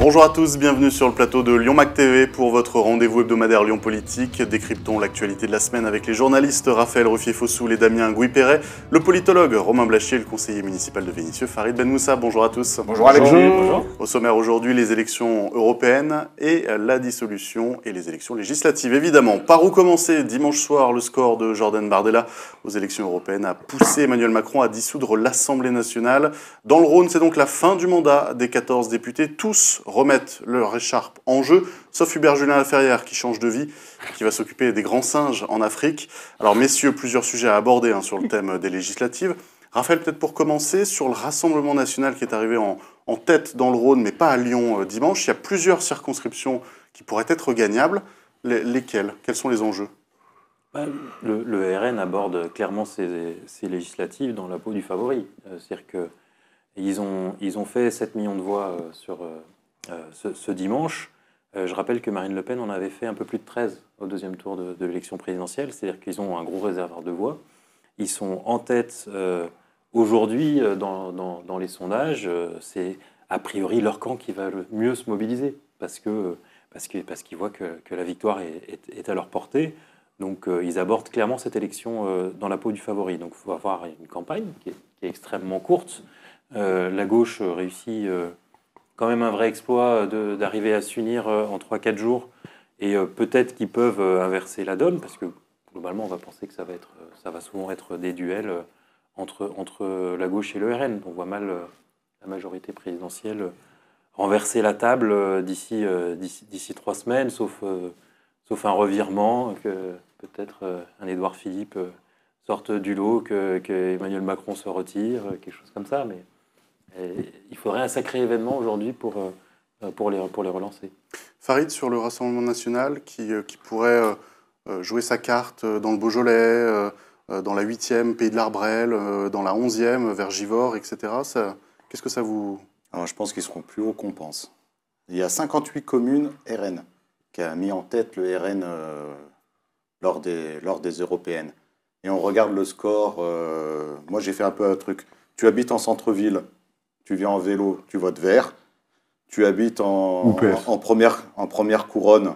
Bonjour à tous, bienvenue sur le plateau de Lyon Mac TV pour votre rendez-vous hebdomadaire Lyon Politique. Décryptons l'actualité de la semaine avec les journalistes Raphaël Ruffier-Fossoul et Damien Gouy-Perret, le politologue Romain Blachier et le conseiller municipal de Vénissieux Farid Ben Moussa. Bonjour à tous. Bonjour Alexis. Bonjour. Au sommaire aujourd'hui, les élections européennes et la dissolution et les élections législatives. Évidemment, par où commencer? Dimanche soir, le score de Jordan Bardella aux élections européennes a poussé Emmanuel Macron à dissoudre l'Assemblée nationale. Dans le Rhône, c'est donc la fin du mandat des 14 députés. Tous remettent leur écharpe en jeu, sauf Hubert Julien Laferrière qui change de vie, qui va s'occuper des grands singes en Afrique. Alors messieurs, plusieurs sujets à aborder sur le thème des législatives. Raphaël, peut-être pour commencer, sur le Rassemblement national qui est arrivé en tête dans le Rhône, mais pas à Lyon dimanche. Il y a plusieurs circonscriptions qui pourraient être gagnables. Lesquelles? Quels sont les enjeux? Le RN aborde clairement ces législatives dans la peau du favori. C'est-à-dire qu'ils ont fait 7 millions de voix sur ce dimanche. Je rappelle que Marine Le Pen en avait fait un peu plus de 13 au deuxième tour de l'élection présidentielle. C'est-à-dire qu'ils ont un gros réservoir de voix. Ils sont en tête aujourd'hui dans les sondages. C'est a priori leur camp qui va le mieux se mobiliser parce qu'ils voient que la victoire est à leur portée. Donc ils abordent clairement cette élection dans la peau du favori. Donc il faut avoir une campagne qui est extrêmement courte. La gauche réussit quand même un vrai exploit d'arriver à s'unir en 3-4 jours. Et peut-être qu'ils peuvent inverser la donne, parce que globalement on va penser que ça va souvent être des duels entre la gauche et le RN. On voit mal la majorité présidentielle renverser la table d'ici 3 semaines, sauf un revirement, que peut-être un Édouard Philippe sorte du lot, que Emmanuel Macron se retire, quelque chose comme ça. Mais il faudrait un sacré événement aujourd'hui pour les relancer. Farid, sur le Rassemblement national, qui pourrait jouer sa carte dans le Beaujolais, dans la 8e, Pays de l'Arbrelle, dans la 11e, vers Givors, etc. Qu'est-ce que ça vous... Alors, je pense qu'ils seront plus hauts qu'on pense. Il y a 58 communes RN qui a mis en tête le RN lors des européennes. Et on regarde le score. Moi, j'ai fait un peu un truc. Tu habites en centre-ville, tu viens en vélo, tu votes vert. Tu habites en première couronne,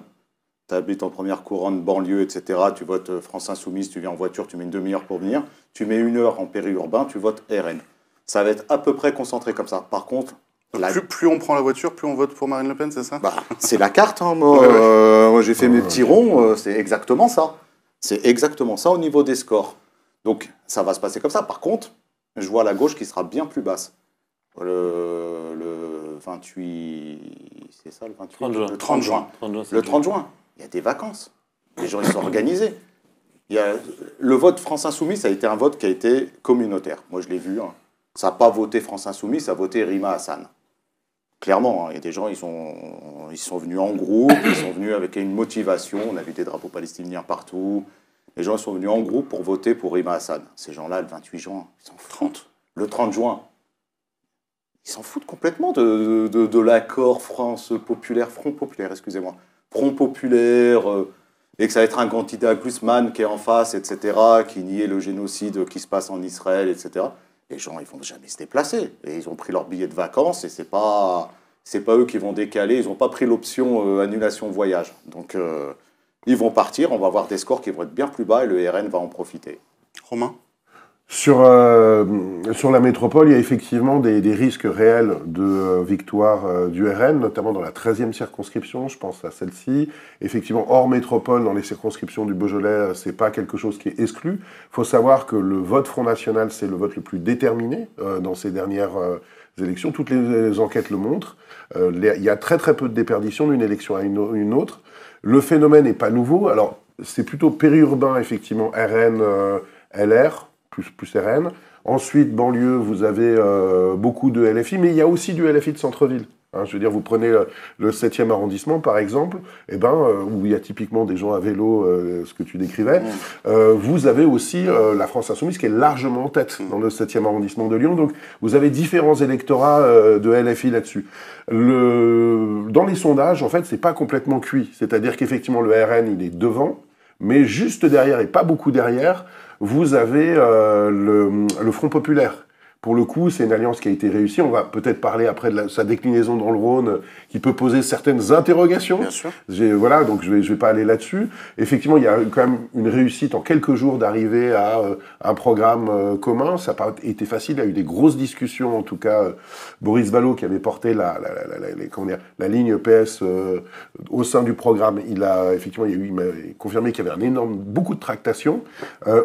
tu habites en première couronne, banlieue, etc. Tu votes France Insoumise, tu viens en voiture, tu mets une demi-heure pour venir. Tu mets 1 heure en périurbain, tu votes RN. Ça va être à peu près concentré comme ça. Par contre... Plus on prend la voiture, plus on vote pour Marine Le Pen, c'est ça? C'est la carte. Moi, j'ai fait mes petits ronds. C'est exactement ça. C'est exactement ça au niveau des scores. Donc, ça va se passer comme ça. Par contre, je vois la gauche qui sera bien plus basse. Le 28... C'est ça, le 28 Le 30 juin. Le 30 juin, il y a des vacances. Les gens, ils sont organisés. Le vote France Insoumise, ça a été un vote qui a été communautaire. Moi, je l'ai vu. Ça n'a pas voté France Insoumise, ça a voté Rima Hassan. Clairement, il y a des gens, ils sont venus en groupe, ils sont venus avec une motivation. On a vu des drapeaux palestiniens partout. Les gens sont venus en groupe pour voter pour Rima Hassan. Ces gens-là, le 28 juin, ils s'en foutent. Le 30 juin, ils s'en foutent complètement de l'accord Front Populaire, excusez-moi. Front Populaire, et que ça va être un candidat Guzman qui est en face, etc., qui niait le génocide qui se passe en Israël, etc. Les gens, ils ne vont jamais se déplacer. Et ils ont pris leur billet de vacances et c'est pas eux qui vont décaler. Ils n'ont pas pris l'option annulation voyage. Donc, ils vont partir. On va avoir des scores qui vont être bien plus bas et le RN va en profiter. Romain? Sur la métropole, il y a effectivement des risques réels de victoire du RN, notamment dans la 13e circonscription, je pense à celle-ci. Effectivement, hors métropole, dans les circonscriptions du Beaujolais, c'est pas quelque chose qui est exclu. Il faut savoir que le vote Front National, c'est le vote le plus déterminé dans ces dernières élections. Toutes les enquêtes le montrent. Il y a très très peu de déperdition d'une élection à une autre. Le phénomène n'est pas nouveau. Alors, c'est plutôt périurbain, effectivement, RN, LR, plus RN. Ensuite, banlieue, vous avez beaucoup de LFI, mais il y a aussi du LFI de centre-ville. Je veux dire, vous prenez le 7e arrondissement, par exemple, où il y a typiquement des gens à vélo, ce que tu décrivais. Vous avez aussi la France Insoumise qui est largement en tête dans le 7e arrondissement de Lyon. Donc, vous avez différents électorats de LFI là-dessus. Dans les sondages, en fait, c'est pas complètement cuit. C'est-à-dire qu'effectivement, le RN, il est devant, mais juste derrière, et pas beaucoup derrière, vous avez le Front Populaire. pour le coup, c'est une alliance qui a été réussie. On va peut-être parler après de sa déclinaison dans le Rhône, qui peut poser certaines interrogations. Bien sûr. Voilà, donc je vais pas aller là-dessus. Effectivement, il y a quand même une réussite en quelques jours d'arriver à un programme commun. Ça n'a pas été facile. Il y a eu des grosses discussions, en tout cas. Boris Vallaud, qui avait porté la ligne PS au sein du programme, il m'a confirmé qu'il y avait beaucoup de tractations.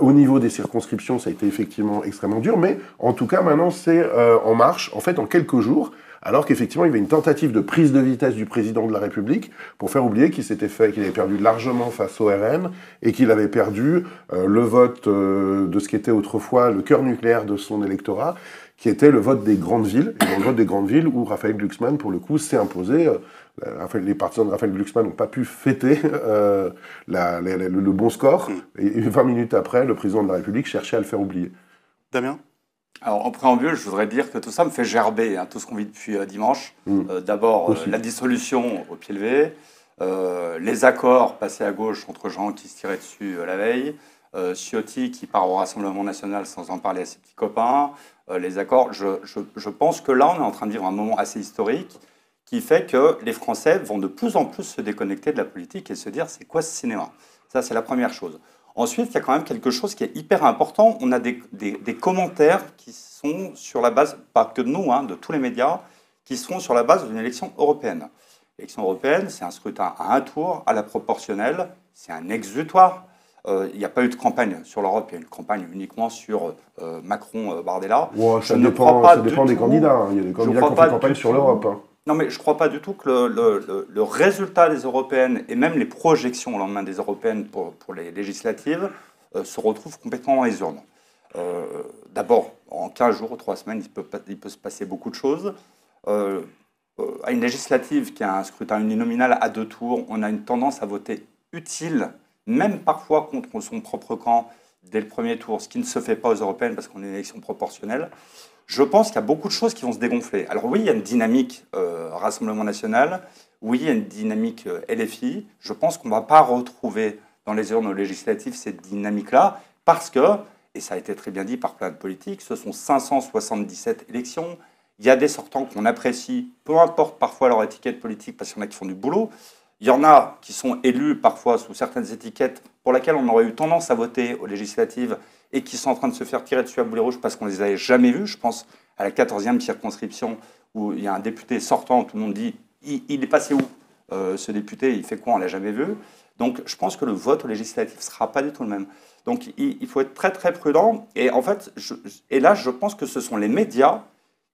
Au niveau des circonscriptions, ça a été effectivement extrêmement dur, mais en tout cas, maintenant, c'est en marche, en fait, en quelques jours, alors qu'effectivement, il y avait une tentative de prise de vitesse du président de la République pour faire oublier qu'il avait perdu largement face au RN et qu'il avait perdu le vote de ce qui était autrefois le cœur nucléaire de son électorat, qui était le vote des grandes villes, et dans le vote des grandes villes où Raphaël Glucksmann, pour le coup, s'est imposé. Les partisans de Raphaël Glucksmann n'ont pas pu fêter le bon score, et 20 minutes après, le président de la République cherchait à le faire oublier. Damien ? Alors, en préambule, je voudrais dire que tout ça me fait gerber, tout ce qu'on vit depuis dimanche. D'abord, la dissolution au pied levé, les accords passés à gauche entre gens qui se tiraient dessus la veille, Ciotti qui part au Rassemblement national sans en parler à ses petits copains, les accords. Je pense que là, on est en train de vivre un moment assez historique qui fait que les Français vont de plus en plus se déconnecter de la politique et se dire c'est quoi ce cinéma ? Ça, c'est la première chose. Ensuite, il y a quand même quelque chose qui est hyper important. On a des commentaires qui sont sur la base, pas que de nous, de tous les médias, qui seront sur la base d'une élection européenne. L'élection européenne, c'est un scrutin à un tour, à la proportionnelle, c'est un exutoire. Il n'y a pas eu de campagne sur l'Europe, il y a eu une campagne uniquement sur Macron-Bardella. Ouais, ça dépend des candidats. Il y a des candidats qui ont fait campagne sur l'Europe. Non, mais je ne crois pas du tout que le résultat des européennes et même les projections au lendemain des européennes pour les législatives se retrouvent complètement dans les urnes. D'abord, en 15 jours ou 3 semaines, il peut se passer beaucoup de choses. À une législative qui a un scrutin uninominal à 2 tours, on a une tendance à voter utile, même parfois contre son propre camp, dès le premier tour, ce qui ne se fait pas aux européennes parce qu'on est une élection proportionnelle. Je pense qu'il y a beaucoup de choses qui vont se dégonfler. Alors oui, il y a une dynamique Rassemblement national, oui, il y a une dynamique LFI. Je pense qu'on ne va pas retrouver dans les urnes législatives cette dynamique-là, parce que, et ça a été très bien dit par plein de politiques, ce sont 577 élections. Il y a des sortants qu'on apprécie, peu importe parfois leur étiquette politique, parce qu'il y en a qui font du boulot. Il y en a qui sont élus parfois sous certaines étiquettes pour lesquelles on aurait eu tendance à voter aux législatives et qui sont en train de se faire tirer dessus à boulet rouge parce qu'on ne les avait jamais vus. Je pense à la 14e circonscription où il y a un député sortant, tout le monde dit « il est passé où ce député, il fait quoi, on ne l'a jamais vu ?» Donc je pense que le vote aux législatives ne sera pas du tout le même. Donc il faut être très très prudent. Et en fait, là je pense que ce sont les médias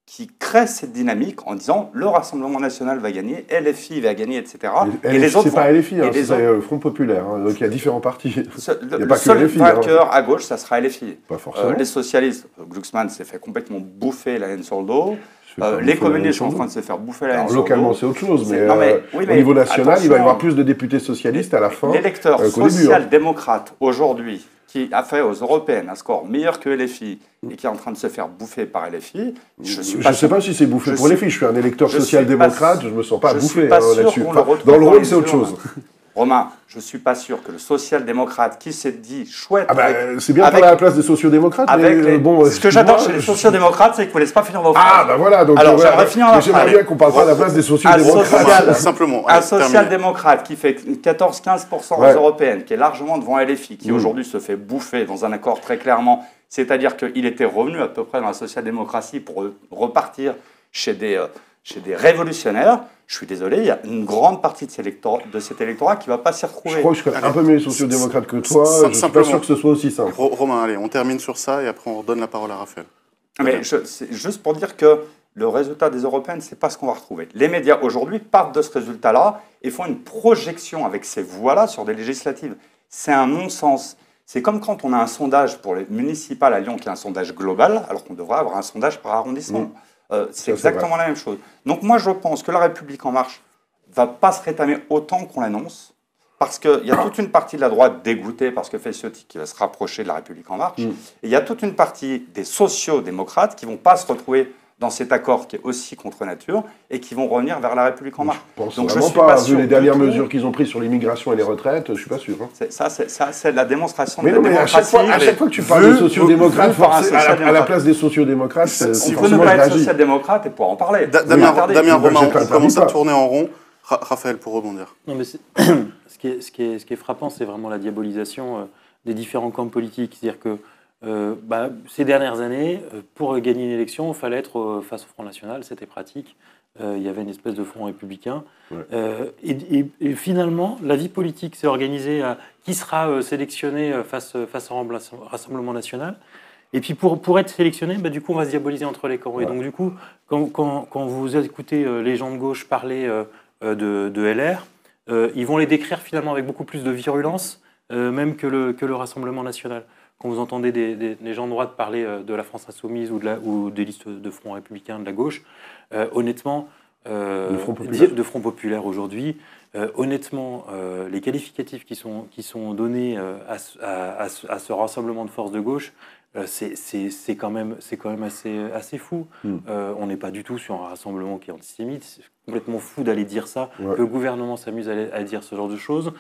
qui crée cette dynamique en disant le Rassemblement national va gagner, LFI va gagner, etc. Et les autres, c'est pas LFI, c'est Front Populaire. Donc il y a différents partis. Le seul vainqueur à gauche, ça sera LFI. Pas forcément. Les socialistes, Glucksmann s'est fait complètement bouffer la haine sur le dos. Les communistes sont en train de se faire bouffer la haine sur le dos. Localement, c'est autre chose, mais au niveau national, il va y avoir plus de députés socialistes à la fin. L'électeur social-démocrate aujourd'hui, qui a fait aux européennes un score meilleur que LFI et qui est en train de se faire bouffer par LFI, je ne sais pas si c'est bouffé pour LFI. Je suis un électeur social-démocrate, je ne me sens pas bouffé là-dessus. Dans le Rhône, c'est autre chose. Romain, je ne suis pas sûr que le social-démocrate qui s'est dit chouette. C'est bien de parler à la place des sociodémocrates. Ce que j'adore chez les sociodémocrates, c'est qu'ils ne vous laissent pas finir vos phrases. Voilà. Donc, alors, j'aimerais finir la phrase. J'aimerais bien qu'on parle pas à la place des sociodémocrates. Simplement. Un social-démocrate qui fait 14-15% aux européennes, qui est largement devant LFI, qui aujourd'hui se fait bouffer dans un accord très clairement, c'est-à-dire qu'il était revenu à peu près dans la social-démocratie pour repartir chez des révolutionnaires. Je suis désolé, il y a une grande partie de cet électorat qui ne va pas s'y retrouver. Je crois que je connais un peu mieux les sociodémocrates que toi. Je ne suis pas sûr que ce soit aussi simple. Romain, allez, on termine sur ça et après on redonne la parole à Raphaël. Mais c'est juste pour dire que le résultat des européennes, ce n'est pas ce qu'on va retrouver. Les médias aujourd'hui partent de ce résultat-là et font une projection avec ces voix-là sur des législatives. C'est un non-sens. C'est comme quand on a un sondage pour les municipales à Lyon qui est un sondage global, alors qu'on devrait avoir un sondage par arrondissement. C'est exactement la même chose. Donc moi, je pense que La République En Marche ne va pas se rétamer autant qu'on l'annonce, parce qu'il y a toute une partie de la droite dégoûtée parce que fait Ciotti qui va se rapprocher de La République En Marche, et il y a toute une partie des sociaux-démocrates qui ne vont pas se retrouver dans cet accord qui est aussi contre nature et qui vont revenir vers la République en marche. Je pense vraiment pas, vu les dernières mesures qu'ils ont prises sur l'immigration et les retraites, je suis pas sûr. Ça, c'est la démonstration de la démocratie. À chaque fois que tu parles des sociodémocrates, à la place des sociodémocrates, il faut ne pas être social-démocrate et pouvoir en parler. Damien Romain, on commence à tourner en rond. Raphaël, pour rebondir. Non, mais ce qui est frappant, c'est vraiment la diabolisation des différents camps politiques. C'est-à-dire que ces dernières années, pour gagner une élection, il fallait être face au Front National, c'était pratique. Il y avait une espèce de front républicain. Ouais. Et finalement, la vie politique s'est organisée à qui sera sélectionné face au Rassemblement National. Et puis pour être sélectionné, du coup, on va se diaboliser entre les camps. Ouais. Et donc, du coup, quand vous écoutez les gens de gauche parler de LR, ils vont les décrire finalement avec beaucoup plus de virulence, même que le Rassemblement National. Quand vous entendez des gens de droite parler de la France Insoumise ou des listes de Front Républicain de la gauche, honnêtement, de Front Populaire aujourd'hui, honnêtement, les qualificatifs qui sont donnés à ce rassemblement de forces de gauche, c'est quand même assez fou. On n'est pas du tout sur un rassemblement qui est antisémite. C'est complètement fou d'aller dire ça. Ouais. Le gouvernement s'amuse à dire ce genre de choses.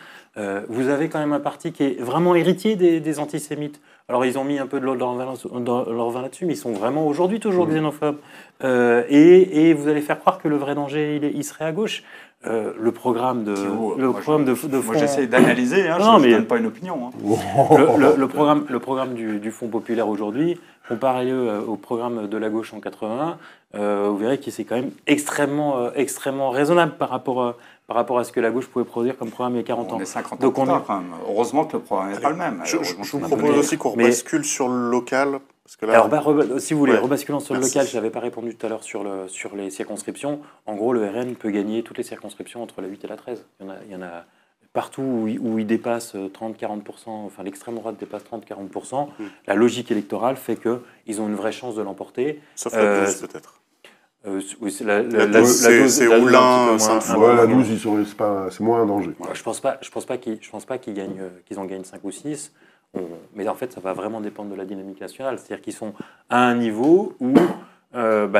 Vous avez quand même un parti qui est vraiment héritier des antisémites. Alors ils ont mis un peu de l'eau dans leur vin là-dessus, mais ils sont vraiment aujourd'hui toujours xénophobes. Et vous allez faire croire que le vrai danger, il serait à gauche. Le programme de Front... Moi, j'essaie d'analyser, je ne donne pas une opinion. Le programme du Front Populaire aujourd'hui, comparez-le au programme de la gauche en 81, vous verrez qu'il c'est quand même extrêmement raisonnable par rapport à ce que la gauche pouvait produire comme programme il y a 40 ans. On est 50 ans plus tard, quand même. Heureusement que le programme n'est pas le même. Je vous propose aussi qu'on rebascule sur le local. Parce que là, alors, si vous voulez, rebasculant sur le local, je n'avais pas répondu tout à l'heure sur les circonscriptions. En gros, le RN peut gagner toutes les circonscriptions entre la 8 et la 13. Il y en a partout où il dépasse 30-40%, enfin l'extrême droite dépasse 30-40%. La logique électorale fait qu'ils ont une vraie chance de l'emporter. Sauf la 12 peut-être. Oui, la 12, c'est Oulin, Sainte-Foy. La 12, c'est moins un danger. Je pense pas qu'ils en gagnent 5 ou 6. Mais en fait, ça va vraiment dépendre de la dynamique nationale. C'est-à-dire qu'ils sont à un niveau où,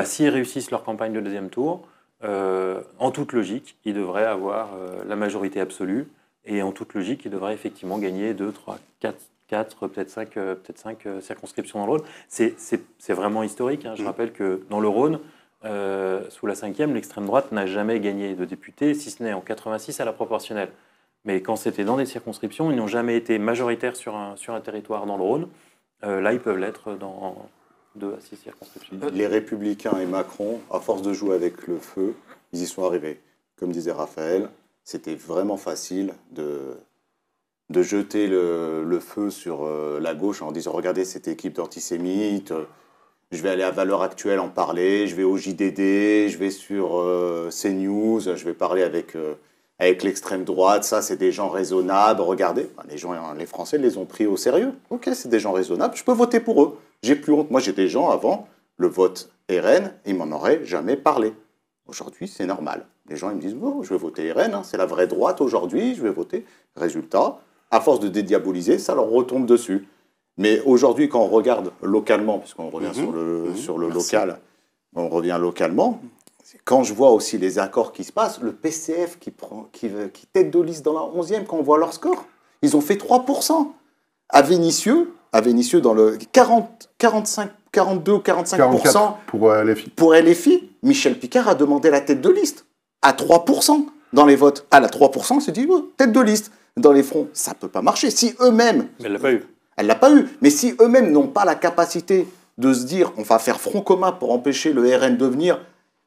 s'ils réussissent leur campagne de deuxième tour, en toute logique, ils devraient avoir la majorité absolue. Et en toute logique, ils devraient effectivement gagner 2, 3, 4, peut-être 5 circonscriptions dans le Rhône. C'est vraiment historique. Je rappelle que dans le Rhône, sous la 5e, l'extrême droite n'a jamais gagné de député, si ce n'est en 86 à la proportionnelle. Mais quand c'était dans des circonscriptions, ils n'ont jamais été majoritaires sur un territoire dans le Rhône. Là, ils peuvent l'être dans 2 à 6 circonscriptions. Les Républicains et Macron, à force de jouer avec le feu, ils y sont arrivés. Comme disait Raphaël, c'était vraiment facile de jeter le feu sur la gauche en disant « Regardez cette équipe d'antisémites, je vais aller à Valeurs Actuelles en parler, je vais au JDD, je vais sur CNews, je vais parler avec l'extrême droite, ça c'est des gens raisonnables, regardez, les Français les ont pris au sérieux. Ok, c'est des gens raisonnables, je peux voter pour eux. J'ai plus honte. Moi j'ai des gens avant, le vote RN, ils m'en auraient jamais parlé. Aujourd'hui c'est normal. Les gens ils me disent, oh, je vais voter RN, c'est la vraie droite aujourd'hui, je vais voter. Résultat, à force de dédiaboliser, ça leur retombe dessus. Mais aujourd'hui quand on regarde localement, puisqu'on revient sur le local, on revient localement, quand je vois aussi les accords qui se passent, le PCF qui tête de liste dans la 11e, quand on voit leur score, ils ont fait 3%. À Vénissieux dans le 42 ou 45% pour LFI, Michel Picard a demandé la tête de liste à 3% dans les votes. À la 3%, on s'est dit, oh, tête de liste. Dans les fronts, ça ne peut pas marcher. Si eux-mêmes... Elle ne l'a pas eu. Elle ne l'a pas eu. Mais si eux-mêmes n'ont pas la capacité de se dire, on va faire front commun pour empêcher le RN de venir...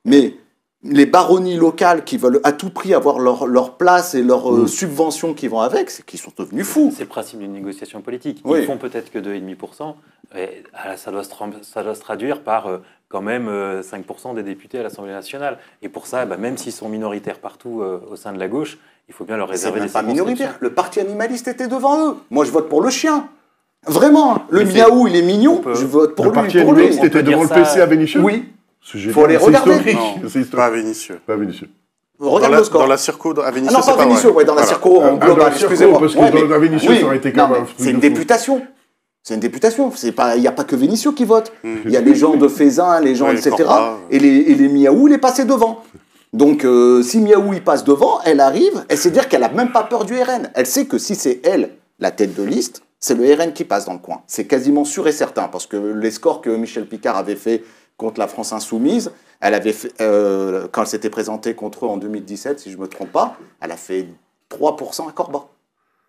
Mais les baronnies locales qui veulent à tout prix avoir leur place et leurs subventions qui vont avec, c'est qu'ils sont devenus fous. C'est le principe d'une négociation politique. Ils font peut-être que 2,5%, et ça doit se traduire par quand même 5% des députés à l'Assemblée nationale. Et pour ça, même s'ils sont minoritaires partout au sein de la gauche, il faut bien leur réserver des circonscriptions. C'est même pas minoritaire. Le parti animaliste était devant eux. Moi, je vote pour le chien. Vraiment, le miaou, il est mignon, je vote pour lui. Le parti animaliste était devant le PC à Vénissieux ? Oui. Il faut aller regarder. C'est pas à Vénissieux. Regarde le score. Dans la circo à Vénissieux, non, pas Vénissieux, dans la circo en global, excusez-moi. Parce que dans la Vénissieux, ça aurait été quand même un truc. C'est une députation. C'est une députation. Il n'y a pas que Vénissieux qui vote. Il y a les gens de Fézin, les gens, etc. Et les Miaou, il est passé devant. Donc, si Miaou, il passe devant, elle arrive, elle sait dire qu'elle n'a même pas peur du RN. Elle sait que si c'est elle, la tête de liste, c'est le RN qui passe dans le coin. C'est quasiment sûr et certain, parce que les scores que Michel Picard avait fait contre la France Insoumise, elle avait fait, quand elle s'était présentée contre eux en 2017, si je ne me trompe pas, elle a fait 3% à Corba.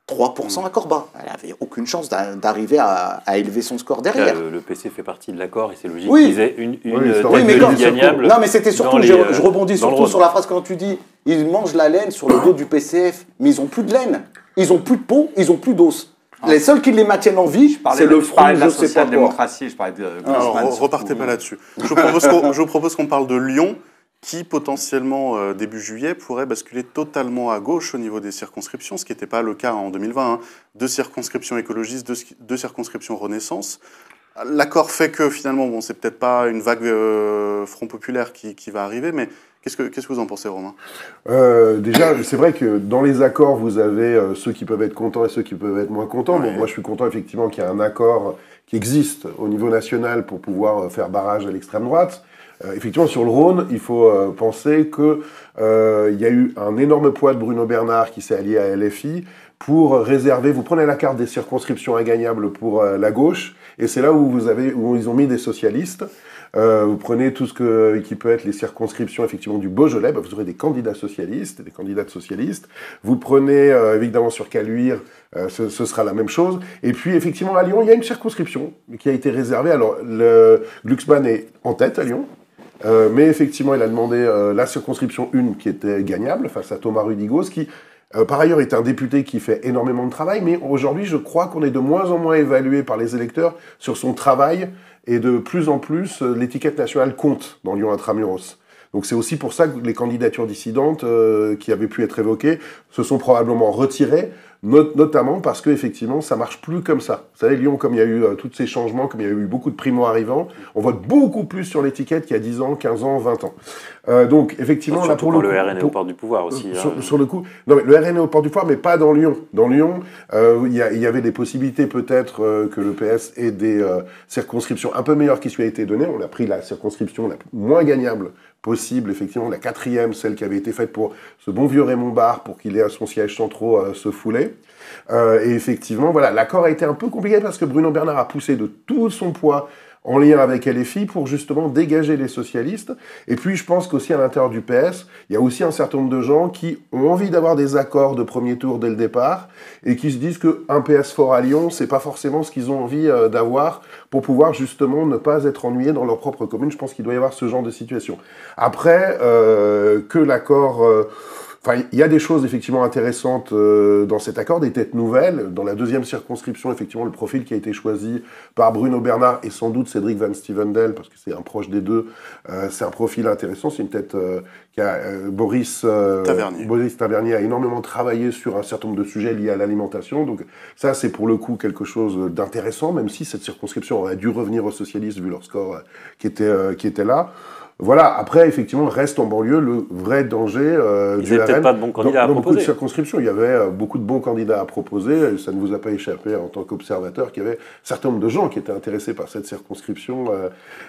3% à Corba. Elle n'avait aucune chance d'arriver à élever son score derrière. Le PC fait partie de l'accord et c'est logique qu'ils aient une tête gagnable. Non, mais c'était surtout, je rebondis surtout sur la phrase quand tu dis ils mangent la laine sur le dos du PCF, mais ils n'ont plus de laine, ils n'ont plus de peau, ils n'ont plus d'os. Les seuls qui les maintiennent en vie, c'est le front, je sais pas quoi. Je parlais de alors, repartez pas là-dessus. Je vous propose qu'on parle de Lyon, qui potentiellement, début juillet, pourrait basculer totalement à gauche au niveau des circonscriptions, ce qui n'était pas le cas en 2020. 2 circonscriptions écologistes, 2 circonscriptions Renaissance. L'accord fait que finalement, bon, c'est peut-être pas une vague Front populaire qui va arriver, mais qu'est-ce que vous en pensez, Romain ? Déjà, c'est vrai que dans les accords, vous avez ceux qui peuvent être contents et ceux qui peuvent être moins contents. Ouais. Bon, moi, je suis content effectivement qu'il y ait un accord qui existe au niveau national pour pouvoir faire barrage à l'extrême droite. Effectivement, sur le Rhône, il faut penser qu'il y a eu un énorme poids de Bruno Bernard qui s'est allié à LFI pour réserver. Vous prenez la carte des circonscriptions ingagnables pour la gauche, et c'est là où ils ont mis des socialistes. Vous prenez tout ce qui peut être les circonscriptions effectivement du Beaujolais, vous aurez des candidats socialistes et des candidates socialistes. Vous prenez évidemment sur Caluire, ce sera la même chose. Et puis effectivement à Lyon, il y a une circonscription qui a été réservée. Alors Glucksmann est en tête à Lyon. Mais effectivement, il a demandé la circonscription 1 qui était gagnable face à Thomas Rudigos, qui par ailleurs est un député qui fait énormément de travail, mais aujourd'hui je crois qu'on est de moins en moins évalué par les électeurs sur son travail, et de plus en plus l'étiquette nationale compte dans Lyon Intramuros. Donc c'est aussi pour ça que les candidatures dissidentes qui avaient pu être évoquées se sont probablement retirées, notamment parce qu'effectivement, ça marche plus comme ça. Vous savez, Lyon, comme il y a eu tous ces changements, comme il y a eu beaucoup de primo-arrivants, on vote beaucoup plus sur l'étiquette qu'il y a 10 ans, 15 ans, 20 ans. Donc, effectivement, là, pour le RN est au port du pouvoir aussi. Sur le coup, non, mais le RN est au port du pouvoir, mais pas dans Lyon. Dans Lyon, il y avait des possibilités peut-être que le PS ait des circonscriptions un peu meilleures qui lui a été données. On a pris la circonscription la moins gagnable possible, effectivement, la 4e, celle qui avait été faite pour ce bon vieux Raymond Barre, pour qu'il ait à son siège centraux se fouler. Et effectivement, voilà, l'accord a été un peu compliqué parce que Bruno Bernard a poussé de tout son poids en lien avec LFI pour justement dégager les socialistes. Et puis je pense qu'aussi à l'intérieur du PS, il y a aussi un certain nombre de gens qui ont envie d'avoir des accords de premier tour dès le départ et qui se disent qu'un PS fort à Lyon, c'est pas forcément ce qu'ils ont envie d'avoir pour pouvoir justement ne pas être ennuyés dans leur propre commune. Je pense qu'il doit y avoir ce genre de situation. Après, que l'accord... Enfin, il y a des choses effectivement intéressantes dans cet accord, des têtes nouvelles. Dans la 2e circonscription, effectivement, le profil qui a été choisi par Bruno Bernard et sans doute Cédric Van Stevendel, parce que c'est un proche des deux, c'est un profil intéressant. C'est une tête qui a... Boris Tavernier a énormément travaillé sur un certain nombre de sujets liés à l'alimentation. Donc ça, c'est pour le coup quelque chose d'intéressant, même si cette circonscription aurait dû revenir aux socialistes vu leur score qui était là. Voilà, après, effectivement, reste en banlieue le vrai danger du RN. peut-être pas de bons candidats à proposer. Dans beaucoup de circonscriptions, il y avait beaucoup de bons candidats à proposer. Ça ne vous a pas échappé en tant qu'observateur qu'il y avait un certain nombre de gens qui étaient intéressés par cette circonscription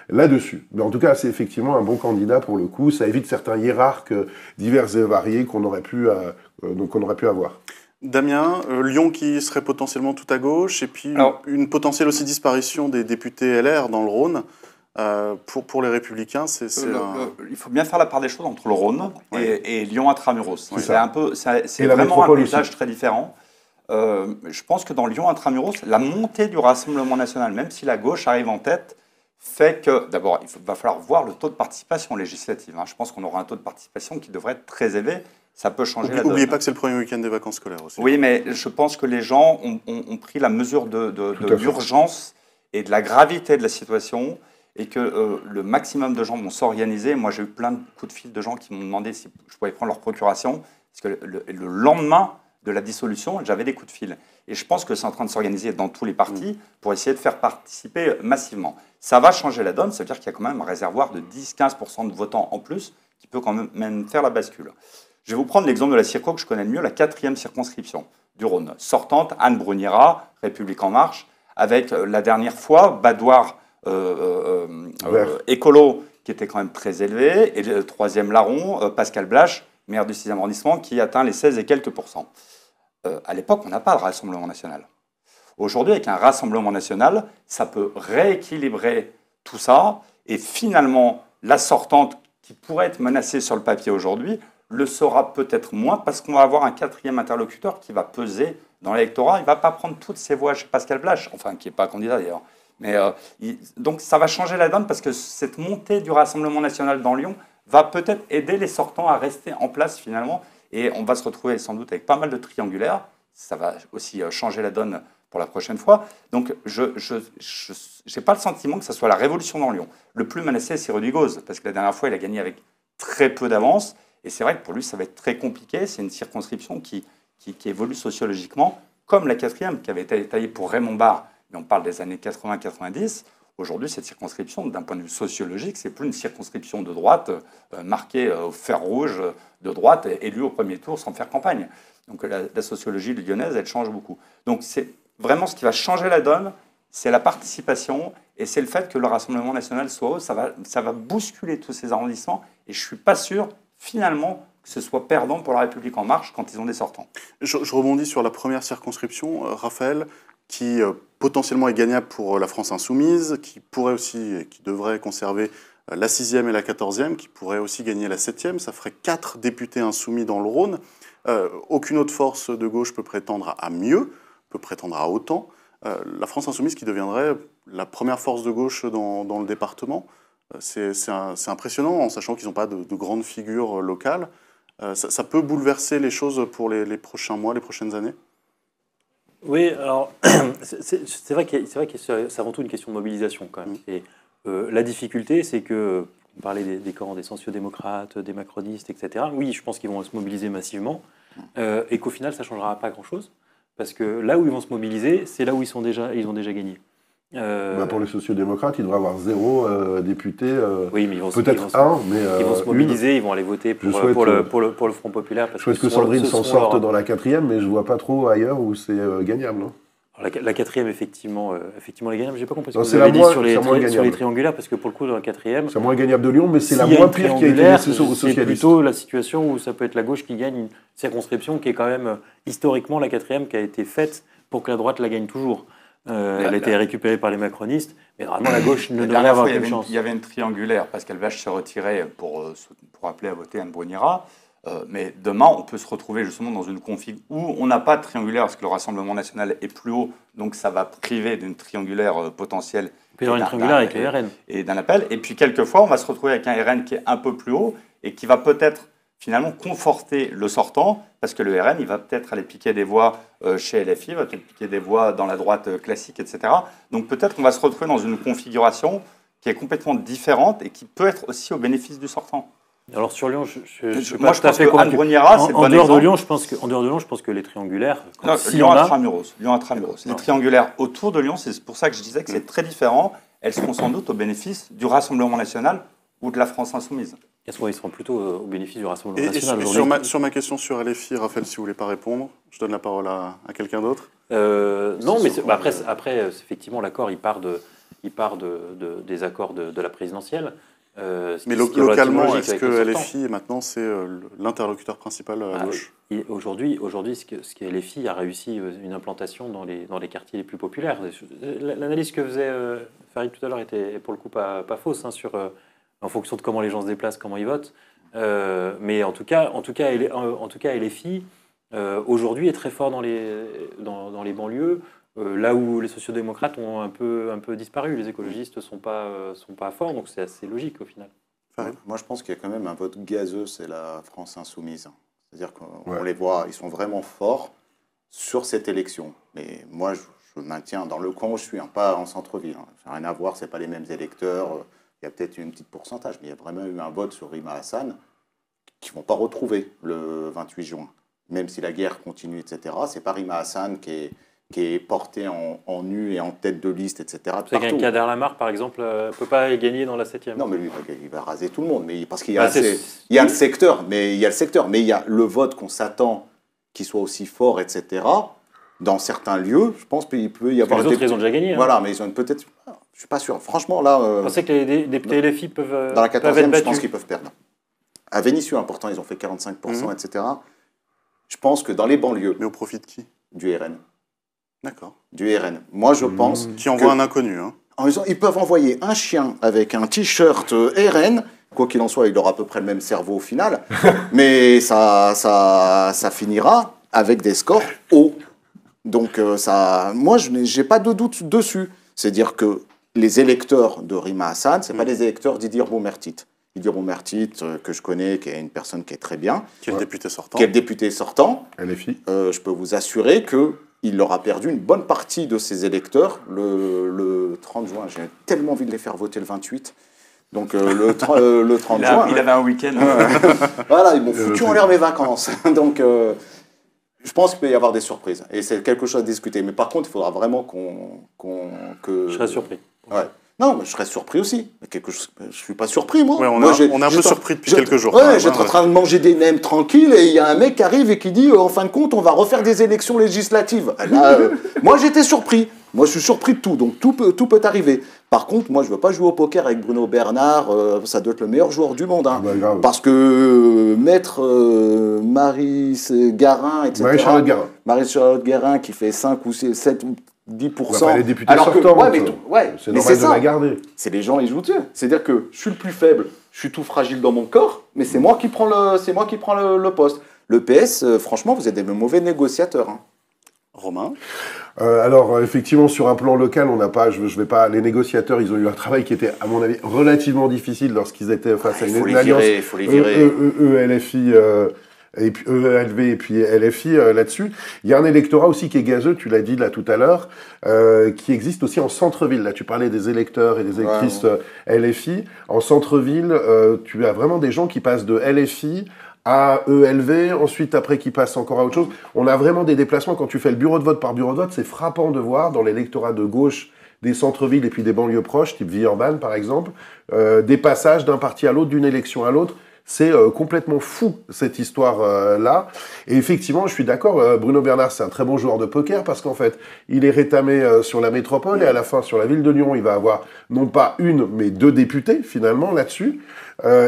là-dessus. Mais en tout cas, c'est effectivement un bon candidat pour le coup. Ça évite certains hiérarques divers et variés qu'on aurait pu avoir. Damien, Lyon qui serait potentiellement tout à gauche, et puis une potentielle aussi disparition des députés LR dans le Rhône. Pour les Républicains, il faut bien faire la part des choses entre le Rhône et Lyon Intramuros. C'est vraiment un paysage très différent. Je pense que dans Lyon Intramuros, la montée du Rassemblement national, même si la gauche arrive en tête, fait que, d'abord, va falloir voir le taux de participation législative. Je pense qu'on aura un taux de participation qui devrait être très élevé. Ça peut changer la donne. N'oubliez pas que c'est le premier week-end des vacances scolaires aussi. Oui, mais je pense que les gens ont pris la mesure de l'urgence et de la gravité de la situation, et que le maximum de gens vont s'organiser. Moi, j'ai eu plein de coups de fil de gens qui m'ont demandé si je pouvais prendre leur procuration, parce que le lendemain de la dissolution, j'avais des coups de fil. Et je pense que c'est en train de s'organiser dans tous les partis pour essayer de faire participer massivement. Ça va changer la donne, ça veut dire qu'il y a quand même un réservoir de 10-15% de votants en plus qui peut quand même faire la bascule. Je vais vous prendre l'exemple de la circo que je connais le mieux, la 4e circonscription du Rhône. Sortante, Anne Bruniera, République En Marche, avec la dernière fois, Badoire écolo, qui était quand même très élevé, et le 3e larron, Pascal Blache, maire du 6e arrondissement, qui atteint les 16 et quelques %. À l'époque, on n'a pas de Rassemblement national. Aujourd'hui, avec un Rassemblement national, ça peut rééquilibrer tout ça, et finalement, la sortante qui pourrait être menacée sur le papier aujourd'hui le sera peut-être moins, parce qu'on va avoir un 4e interlocuteur qui va peser dans l'électorat. Il ne va pas prendre toutes ses voix chez Pascal Blache, enfin, qui n'est pas candidat d'ailleurs. Mais, donc ça va changer la donne, parce que cette montée du Rassemblement national dans Lyon va peut-être aider les sortants à rester en place finalement, et on va se retrouver sans doute avec pas mal de triangulaires. Ça va aussi changer la donne pour la prochaine fois. Donc je n'ai pas le sentiment que ce soit la révolution dans Lyon. Le plus menacé, c'est Rudy-Gose, parce que la dernière fois, il a gagné avec très peu d'avance, et c'est vrai que pour lui, ça va être très compliqué. C'est une circonscription qui évolue sociologiquement, comme la 4e, qui avait été taillée pour Raymond Barre, mais on parle des années 80-90. Aujourd'hui, cette circonscription, d'un point de vue sociologique, c'est plus une circonscription de droite marquée au fer rouge de droite, élue au premier tour sans faire campagne. Donc la sociologie lyonnaise, elle change beaucoup. Donc c'est vraiment ce qui va changer la donne, c'est la participation, et c'est le fait que le Rassemblement national soit haut. Ça va bousculer tous ces arrondissements, et je ne suis pas sûr, finalement, que ce soit perdant pour La République En Marche quand ils ont des sortants. Je rebondis sur la première circonscription, Raphaël, qui potentiellement est gagnable pour la France insoumise, qui pourrait aussi, qui devrait conserver la 6e et la 14e, qui pourrait aussi gagner la 7e. Ça ferait 4 députés insoumis dans le Rhône. Aucune autre force de gauche peut prétendre à mieux, peut prétendre à autant. La France insoumise qui deviendrait la première force de gauche dans le département, c'est impressionnant, en sachant qu'ils n'ont pas de grandes figures locales. Ça peut bouleverser les choses pour les prochains mois, les prochaines années. Oui, alors c'est vrai que c'est avant tout une question de mobilisation quand même. Et la difficulté, c'est que, on parlait des camps des sociodémocrates, des macronistes, etc. Oui, je pense qu'ils vont se mobiliser massivement, et qu'au final, ça ne changera pas grand-chose, parce que là où ils vont se mobiliser, c'est là où ils ont déjà gagné. Pour les sociodémocrates, ils devraient avoir 0 député, oui, mais peut-être un, mais ils vont se mobiliser, ils vont aller voter pour le Front Populaire. Je souhaite que Sandrine s'en sorte dans la 4e, mais je ne vois pas trop ailleurs où c'est gagnable. Alors, la 4e, effectivement, elle est gagnable. Je n'ai pas compris ce que vous avez dit sur les triangulaires, parce que pour le coup, dans la 4e... C'est moins gagnable de Lyon, mais c'est la moins pire qui a été laissée aux socialistes. C'est plutôt la situation où ça peut être la gauche qui gagne une circonscription qui est quand même, historiquement, la 4e qui a été faite pour que la droite la gagne toujours. Elle a été récupérée par les macronistes, mais normalement la gauche ne devrait avoir aucune chance. Il y avait une triangulaire, Pascal Vache se retirait pour appeler à voter Anne Brunira, mais demain on peut se retrouver justement dans une config où on n'a pas de triangulaire parce que le Rassemblement national est plus haut, donc ça va priver d'une triangulaire potentielle. Il peut y avoir une triangulaire avec le RN. Et d'un appel, et puis quelquefois on va se retrouver avec un RN qui est un peu plus haut et qui va peut-être finalement conforter le sortant, parce que le RN, il va peut-être aller piquer des voix chez LFI, il va peut-être piquer des voix dans la droite classique, etc. Donc peut-être qu'on va se retrouver dans une configuration qui est complètement différente et qui peut être aussi au bénéfice du sortant. Alors sur Lyon, je pense que Anne Brunira, c'est le bon exemple. En dehors de Lyon, je pense que les triangulaires... Lyon intramuros. Les triangulaires autour de Lyon, c'est pour ça que je disais que c'est très différent. Elles seront sans doute au bénéfice du Rassemblement national ou de la France insoumise. Ils seront plutôt au bénéfice du Rassemblement national aujourd'hui. Sur ma question sur LFI, Raphaël, si vous ne voulez pas répondre, je donne la parole à quelqu'un d'autre. Non, mais après, effectivement, l'accord, il part des accords de la présidentielle. Mais localement, est-ce que LFI, maintenant, c'est l'interlocuteur principal à gauche ? Aujourd'hui, ce qui est LFI a réussi une implantation dans les quartiers les plus populaires. L'analyse que faisait Farid tout à l'heure était pour le coup pas fausse, en fonction de comment les gens se déplacent, comment ils votent. Mais en tout cas, LFI, aujourd'hui, est très fort dans les banlieues, là où les sociodémocrates ont un peu disparu. Les écologistes ne sont pas forts, donc c'est assez logique au final. Moi, je pense qu'il y a quand même un vote gazeux, c'est la France insoumise. C'est-à-dire qu'on les voit, ils sont vraiment forts sur cette élection. Mais moi, je maintiens dans le coin où je suis, pas en centre-ville. Ça n'a rien à voir, ce n'est pas les mêmes électeurs. Il y a peut-être une petite pourcentage, mais il y a vraiment eu un vote sur Rima Hassan qui ne vont pas retrouver le 28 juin. Même si la guerre continue, etc., ce n'est pas Rima Hassan qui est porté en nu et en tête de liste, etc. Vous savez qu'un Kader Lamar, par exemple, ne peut pas gagner dans la 7e. Non, mais lui, il va raser tout le monde. Mais, parce qu'il y a, il y a le secteur, mais il y a le vote qu'on s'attend qu'il soit aussi fort, etc. dans certains lieux, je pense qu'il peut y avoir... Les autres, ils ont déjà gagné. Voilà, mais ils ont peut-être... Je suis pas sûr. Franchement, là... Vous pensez que les députés LFI peuvent dans la 14e, je pense qu'ils peuvent perdre. À Vénissieux, pourtant, ils ont fait 45%, etc. Je pense que dans les banlieues... Mais au profit de qui? Du RN. D'accord. Du RN. Moi, je pense... Qui envoie un inconnu. Hein. Ils peuvent envoyer un chien avec un t-shirt RN... Quoi qu'il en soit, il aura à peu près le même cerveau au final. Mais ça finira avec des scores hauts. Donc, moi, je n'ai pas de doute dessus. C'est-à-dire que les électeurs de Rima Hassan, ce n'est pas les électeurs d'Idir Boumerdit. Idir Boumerdit, que je connais, qui est une personne qui est très bien. Qui est le député sortant. Qui est le député sortant. LFI. Je peux vous assurer qu'il aura perdu une bonne partie de ses électeurs le 30 juin. J'ai tellement envie de les faire voter le 28. Donc le 30 juin... Il avait un week-end. Voilà, ils m'ont foutu en l'air mes vacances. Donc je pense qu'il peut y avoir des surprises. Et c'est quelque chose à discuter. Mais par contre, il faudra vraiment que... Je serais surpris. Ouais. Non, mais je serais surpris aussi. Je ne suis pas surpris, moi. Ouais, on moi, est un peu surpris depuis quelques jours. Ouais, j'étais en train de manger des nems tranquilles et il y a un mec qui arrive et qui dit en fin de compte, on va refaire des élections législatives. Là, moi, j'étais surpris. Moi, je suis surpris de tout. Donc, tout peut arriver. Par contre, moi, je ne veux pas jouer au poker avec Bruno Bernard. Ça doit être le meilleur joueur du monde. Hein. Parce que maître Maryse Garin, etc. Marie-Charlotte Guérin qui fait 5 ou 7 ou 10%. Pas les députés sortants. C'est normal de la garder. C'est les gens, ils jouent dessus. C'est-à-dire que je suis le plus faible, je suis tout fragile dans mon corps, mais c'est moi qui prends le poste. Le PS, franchement, vous êtes des mauvais négociateurs. Hein. Romain? Alors, effectivement, sur un plan local, on n'a pas, je vais pas, les négociateurs, ils ont eu un travail qui était, à mon avis, relativement difficile lorsqu'ils étaient face à une alliance. Il faut les virer. LFI, et puis ELV et puis LFI là-dessus. Il y a un électorat aussi qui est gazeux, tu l'as dit là tout à l'heure, qui existe aussi en centre-ville. Là, tu parlais des électeurs et des électrices LFI. En centre-ville, tu as vraiment des gens qui passent de LFI à ELV, ensuite après qui passent encore à autre chose. On a vraiment des déplacements. Quand tu fais le bureau de vote par bureau de vote, c'est frappant de voir dans l'électorat de gauche des centres-villes et puis des banlieues proches, type Villeurbanne par exemple, des passages d'un parti à l'autre, d'une élection à l'autre. C'est complètement fou, cette histoire-là. Et effectivement, je suis d'accord, Bruno Bernard, c'est un très bon joueur de poker parce qu'en fait, il est rétamé sur la métropole et à la fin, sur la ville de Lyon, il va avoir non pas une, mais 2 députés, finalement, là-dessus.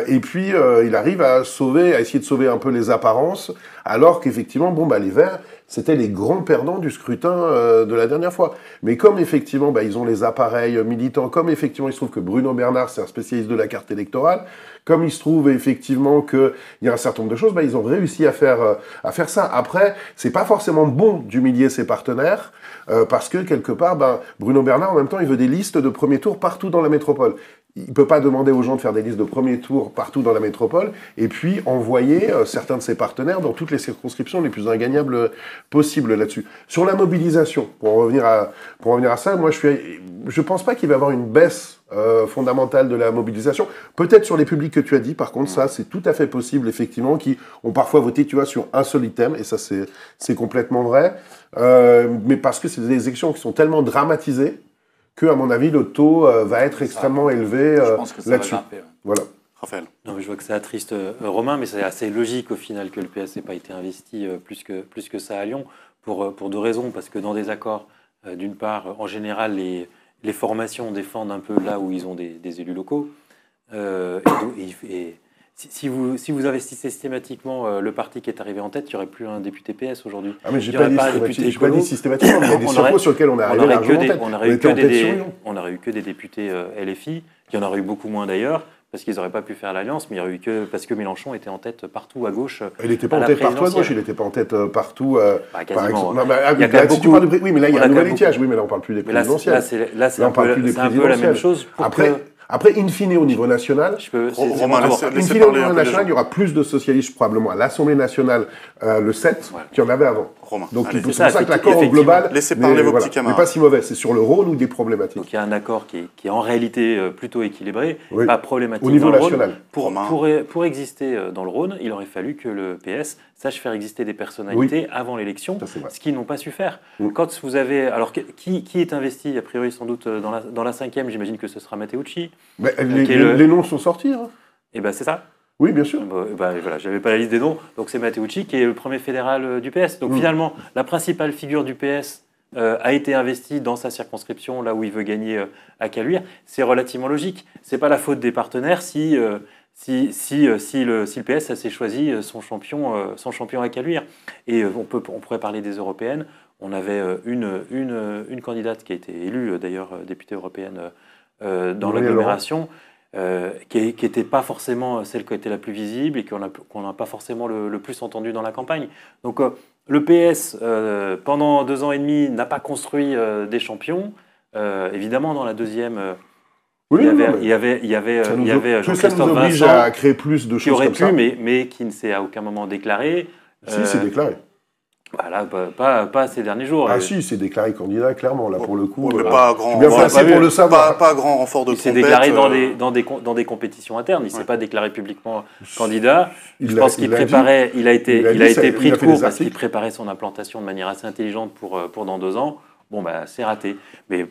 Et puis, il arrive à essayer de sauver un peu les apparences, alors qu'effectivement, les Verts, c'était les grands perdants du scrutin de la dernière fois. Mais comme effectivement, ils ont les appareils militants, comme effectivement, il se trouve que Bruno Bernard, c'est un spécialiste de la carte électorale, comme il se trouve effectivement qu'il y a un certain nombre de choses, ils ont réussi à faire ça. Après, c'est pas forcément bon d'humilier ses partenaires, parce que quelque part, Bruno Bernard, en même temps, il veut des listes de premier tour partout dans la métropole. Il ne peut pas demander aux gens de faire des listes de premier tour partout dans la métropole et puis envoyer certains de ses partenaires dans toutes les circonscriptions les plus ingagnables possibles là-dessus. Sur la mobilisation, pour en revenir à ça, moi je pense pas qu'il va y avoir une baisse fondamentale de la mobilisation. Peut-être sur les publics que tu as dit, par contre, ça c'est tout à fait possible, effectivement, qui ont parfois voté, tu vois, sur un seul item, et ça c'est complètement vrai, mais parce que c'est des élections qui sont tellement dramatisées que, à mon avis, le taux va être extrêmement élevé là-dessus. Voilà. Raphaël. Non, mais je vois que c'est attriste Romain, mais c'est assez logique au final que le PS n'ait pas été investi plus que ça à Lyon, pour 2 raisons. Parce que dans des accords, d'une part, en général, les formations défendent un peu là où ils ont des élus locaux. Si vous investissez systématiquement le parti qui est arrivé en tête, il n'y aurait plus un député PS aujourd'hui. Ah mais j'ai pas dit systématiquement, mais il y a des surcoûts sur lesquels on est arrivé largement en tête. On n'aurait eu que des députés LFI, il y en aurait eu beaucoup moins d'ailleurs, parce qu'ils n'auraient pas pu faire l'alliance, mais il n'y aurait eu que parce que Mélenchon était en tête partout à gauche. Il n'était pas en tête partout à gauche, il n'était pas en tête partout. Quasiment. Oui, mais là il y a un nouvel étiage. Oui, mais là on ne parle plus des présidentielles. Là c'est un peu la même chose. Après, in fine, au niveau national, il y aura plus de socialistes probablement à l'Assemblée nationale le 7 qu'il y en avait avant. Romain. Donc c'est pour ça que l'accord au global laissez parler vos petits camarades. n'est pas si mauvais. C'est sur le Rhône ou des problématiques. Donc il y a un accord qui est en réalité plutôt équilibré, pas problématique au niveau dans national. Le Rhône. Pour exister dans le Rhône, il aurait fallu que le PS sache faire exister des personnalités avant l'élection, ce qu'ils n'ont pas su faire. Quand vous avez... Alors, qui est investi, a priori, sans doute, dans la 5e, j'imagine que ce sera Matteucci. Les noms sont sortis. Hein. Et bien, c'est ça. Oui, bien sûr. Voilà, je n'avais pas la liste des noms. Donc c'est Matteucci qui est le premier fédéral du PS. Donc finalement, la principale figure du PS a été investi dans sa circonscription, là où il veut gagner à Caluire. C'est relativement logique. C'est pas la faute des partenaires si le PS s'est choisi son champion à Caluire. Et on pourrait parler des européennes. On avait une candidate qui a été élue, d'ailleurs députée européenne dans l'agglomération, qui n'était pas forcément celle qui a été la plus visible et qu'on n'a pas forcément le plus entendu dans la campagne. Donc le PS, pendant 2 ans et demi, n'a pas construit des champions. Évidemment, dans la deuxième, il y avait Jean-Christophe Vincent à créer plus de qui aurait pu, mais qui ne s'est à aucun moment déclaré. Si, c'est déclaré. Voilà, pas ces derniers jours. Ah si, c'est déclaré candidat, clairement, là, pour le coup. Mais pas grand, bien placé pour le savoir. Pas grand renfort de compète. Il s'est déclaré dans des compétitions internes. Il ne s'est pas déclaré publiquement candidat. Je pense qu'il préparait. Il a été pris de court parce qu'il préparait son implantation de manière assez intelligente pour dans 2 ans. Bon, c'est raté. Mais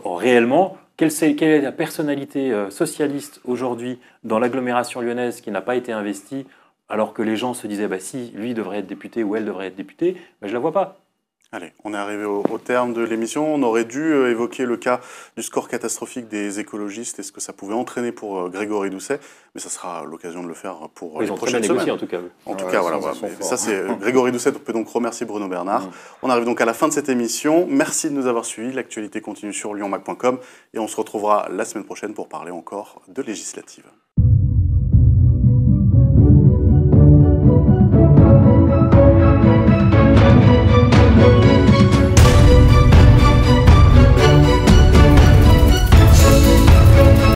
réellement, quelle est la personnalité socialiste aujourd'hui dans l'agglomération lyonnaise qui n'a pas été investie alors que les gens se disaient, si, lui devrait être député ou elle devrait être députée, je ne la vois pas. Allez, on est arrivé au terme de l'émission. On aurait dû évoquer le cas du score catastrophique des écologistes et ce que ça pouvait entraîner pour Grégory Doucet, mais ça sera l'occasion de le faire pour les prochaines semaines. En tout cas. En tout cas, voilà. Ça, c'est Grégory Doucet. On peut donc remercier Bruno Bernard. On arrive donc à la fin de cette émission. Merci de nous avoir suivis. L'actualité continue sur lyonmac.com et on se retrouvera la semaine prochaine pour parler encore de législative.